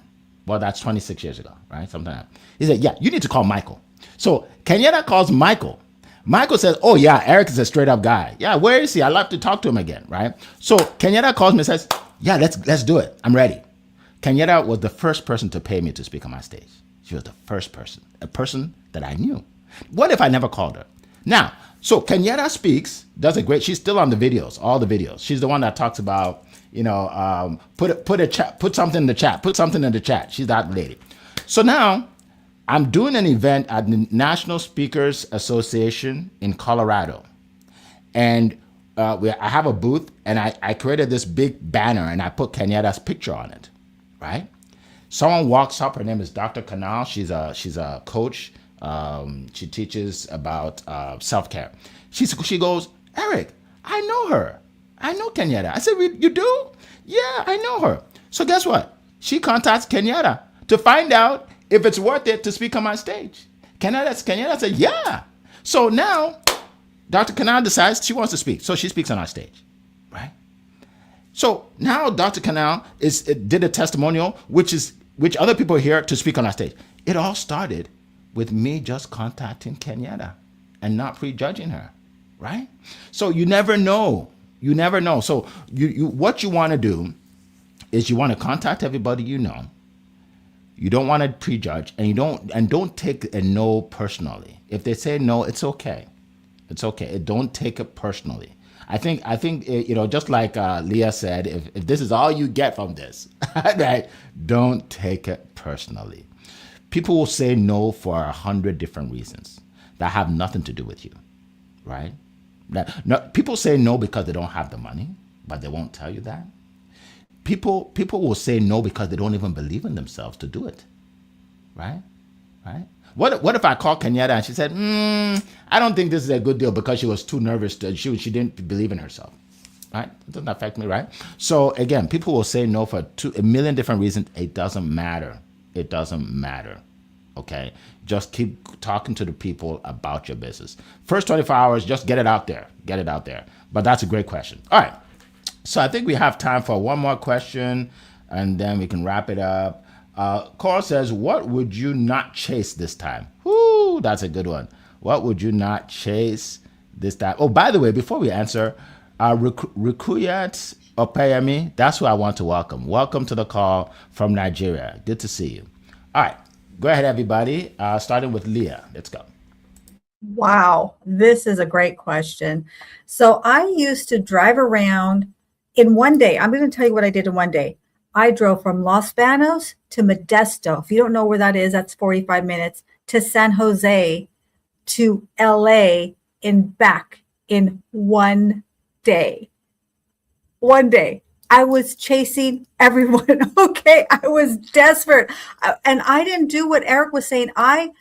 Well, that's 26 years ago, right? Something like that. He said, yeah, you need to call Michael. So Kenyetta calls Michael. Michael says, oh yeah, Eric is a straight up guy. Yeah, where is he? I'd love to talk to him again, right? So Kenyetta calls me and says, yeah, let's do it. I'm ready. Kenyetta was the first person to pay me to speak on my stage. She was the first person, a person that I knew. What if I never called her? Now, so Kenyetta speaks, she's still on the videos, all the videos. She's the one that talks about, put something in the chat, put something in the chat. She's that lady. So now I'm doing an event at the National Speakers Association in Colorado. And I have a booth and I created this big banner and I put Kenyetta's picture on it, right? Someone walks up, her name is Dr. Kanal. She's a coach. She teaches about self-care. She goes, Eric, I know her. I know Kenyetta. I said, you do? Yeah, I know her. So guess what? She contacts Kenyetta to find out if it's worth it to speak on my stage. Kenyetta said, yeah. So now Dr. Kanal decides she wants to speak. So she speaks on our stage, right? So now Dr. Kanal did a testimonial, which other people hear to speak on our stage. It all started with me just contacting Kenyetta and not prejudging her, right? So you never know. You never know. So what you want to do is you want to contact everybody you know. You don't want to prejudge, and don't take a no personally. If they say no, it's okay. It's okay. Don't take it personally. I think just like Leah said, if this is all you get from this, right? Don't take it personally. People will say no for 100 different reasons that have nothing to do with you, right? People say no because they don't have the money, but they won't tell you that. People will say no because they don't even believe in themselves to do it, right? Right? What if I call Kenyetta and she said, I don't think this is a good deal because she was too nervous. She didn't believe in herself. right? It doesn't affect me, right? So again, people will say no for a million different reasons. It doesn't matter. It doesn't matter. Okay, just keep talking to the people about your business. First 24 hours, just get it out there. Get it out there. But that's a great question. All right. So I think we have time for one more question, and then we can wrap it up. Carl says, what would you not chase this time? Whoo, that's a good one. What would you not chase this time? Oh, by the way, before we answer, Rukuyat Opeyemi, that's who I want to welcome. Welcome to the call from Nigeria. Good to see you. All right, go ahead, everybody. Starting with Leah. Let's go.
Wow, this is a great question. So I used to drive around in one day. I'm going to tell you what I did in one day. I drove from Los Banos to Modesto. If you don't know where that is, that's 45 minutes, to San Jose, to LA, and back in one day. One day. I was chasing everyone. Okay. I was desperate. And I didn't do what Eric was saying. I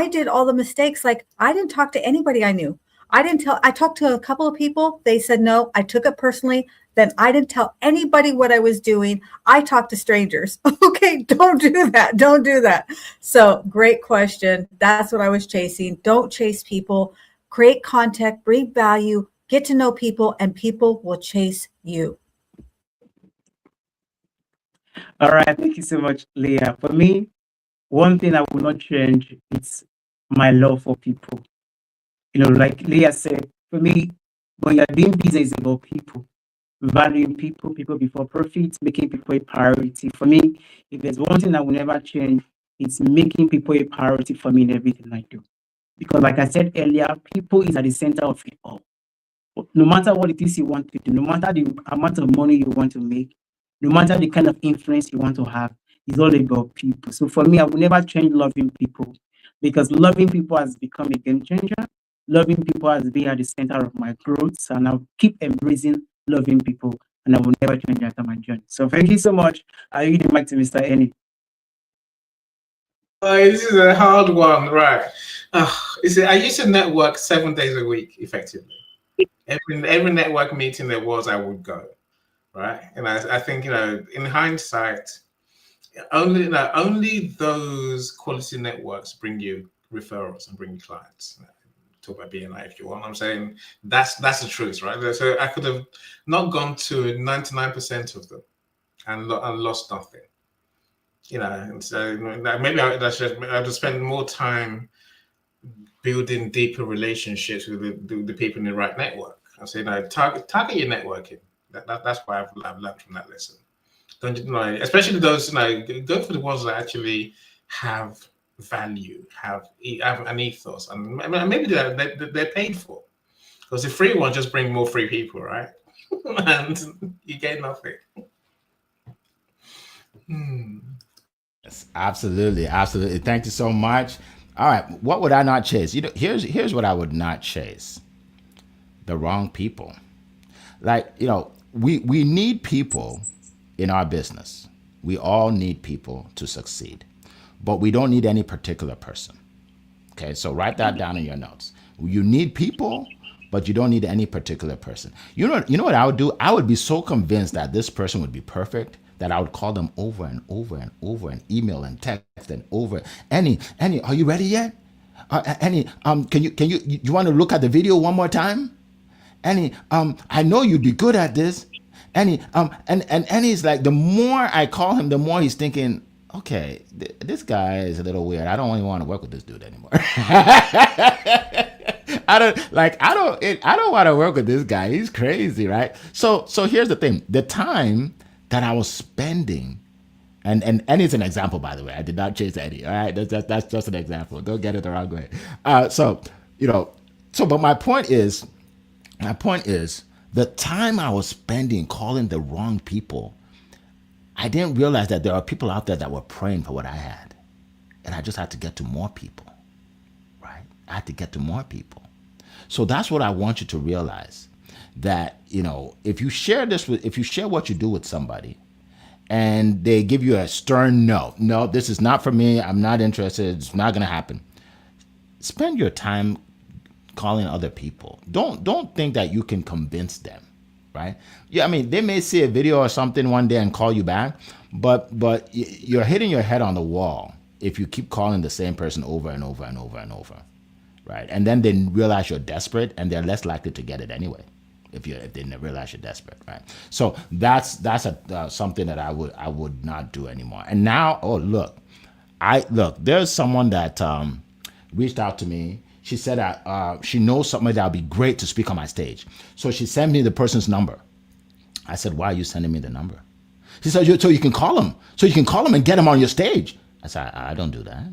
did all the mistakes. Like, I didn't talk to anybody I knew. I talked to a couple of people. They said no. I took it personally. Then I didn't tell anybody what I was doing. I talked to strangers. Okay. Don't do that. Don't do that. So great question. That's what I was chasing. Don't chase people. Create contact, bring value, get to know people, and people will chase you.
All right. Thank you so much, Leah. For me, one thing I will not change is my love for people. Like Leah said, for me, when you're doing business, it's about people, valuing people, people before profits, making people a priority. For me, if there's one thing I will never change, it's making people a priority for me in everything I do. Because like I said earlier, people is at the center of it all. No matter what it is you want to do, no matter the amount of money you want to make, no matter the kind of influence you want to have, it's all about people. So for me, I will never change loving people, because loving people has become a game changer. Loving people has been at the center of my growth, and I'll keep embracing loving people, and I will never change that on my journey. So thank you so much. I give the mic to Mr. Eni.
This is a hard one, right? You see, I used to network 7 days a week, effectively. Every network meeting there was, I would go, right? And I think, in hindsight, only those quality networks bring you referrals and bring you clients. Talk about BNI if you want. I'm saying that's the truth, right? So I could have not gone to 99% of them and lost nothing. And so maybe I should spend more time building deeper relationships with the people in the right network. I say, target your networking. That's what I've learned from that lesson. Don't especially those, go for the ones that actually have value, have an ethos, and maybe they're paid for. Because the free ones just bring more free people, right? And you get nothing.
Yes, absolutely. Thank you so much. All right, what would I not chase? Here's what I would not chase: the wrong people. We need people in our business. We all need people to succeed, but we don't need any particular person. Okay, so write that down in your notes. You need people, but you don't need any particular person. You know what I would do? I would be so convinced that this person would be perfect that I would call them over and over and over, and email and text and over. Annie, are you ready yet? Annie, can you want to look at the video one more time? Annie, I know you'd be good at this. Annie, and Annie's like, the more I call him, the more he's thinking, okay, this guy is a little weird. I don't really want to work with this dude anymore. I don't want to work with this guy. He's crazy, right? So here's the thing: the time that I was spending, and Eddie's an example, by the way. I did not chase Eddie. All right, that's just an example. Don't get it the wrong way. But my point is, the time I was spending calling the wrong people, I didn't realize that there are people out there that were praying for what I had, and I just had to get to more people, right? I had to get to more people. So that's what I want you to realize. That, if you share what you do with somebody and they give you a stern no, this is not for me, I'm not interested, it's not going to happen. Spend your time calling other people. Don't think that you can convince them. right? Yeah, I mean, they may see a video or something one day and call you back, but you're hitting your head on the wall if you keep calling the same person over and over and over and over, right? And then they realize you're desperate, and they're less likely to get it anyway if they realize you're desperate, right? So that's something that I would not do anymore. And now, there's someone that reached out to me. She said that she knows somebody that would be great to speak on my stage. So she sent me the person's number. I said, why are you sending me the number? She said, so you can call him. So you can call him and get him on your stage. I said, I don't do that.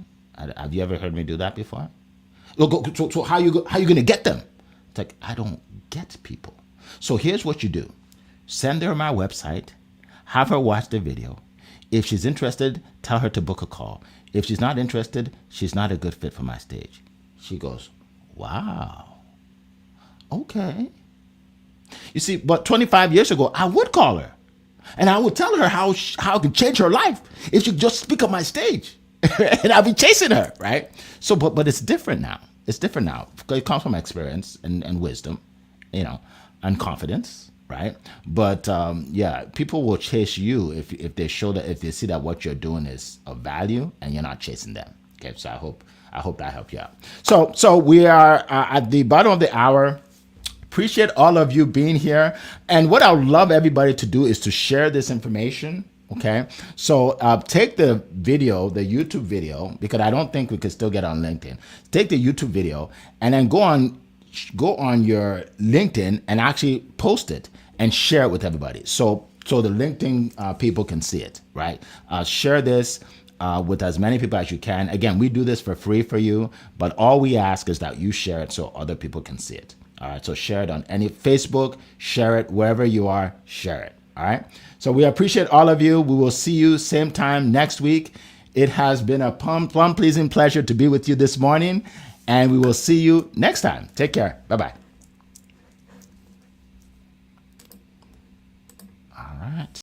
Have you ever heard me do that before? Look, so how you going to get them? It's like, I don't get people. So here's what you do. Send her my website. Have her watch the video. If she's interested, tell her to book a call. If she's not interested, she's not a good fit for my stage. She goes, wow, okay. You see, but 25 years ago, I would call her. And I would tell her how it could change her life if she could just speak on my stage. And I'll be chasing her, right? So, but it's different now. It's different now. It comes from experience and wisdom, and confidence, right? But people will chase you if they see that what you're doing is of value and you're not chasing them. Okay, so I hope that helped you out. So we are at the bottom of the hour. Appreciate all of you being here. And what I would love everybody to do is to share this information. Okay, so take the video, the YouTube video, because I don't think we could still get on LinkedIn. Take the YouTube video and then go on your LinkedIn and actually post it and share it with everybody. So the LinkedIn people can see it, right? Share this with as many people as you can. Again, we do this for free for you, but all we ask is that you share it so other people can see it. All right, so share it on any Facebook, share it wherever you are, share it. All right, so we appreciate all of you. We will see you same time next week. It has been a plum-pleasing pleasure to be with you this morning, and we will see you next time. Take care. Bye-bye. All right.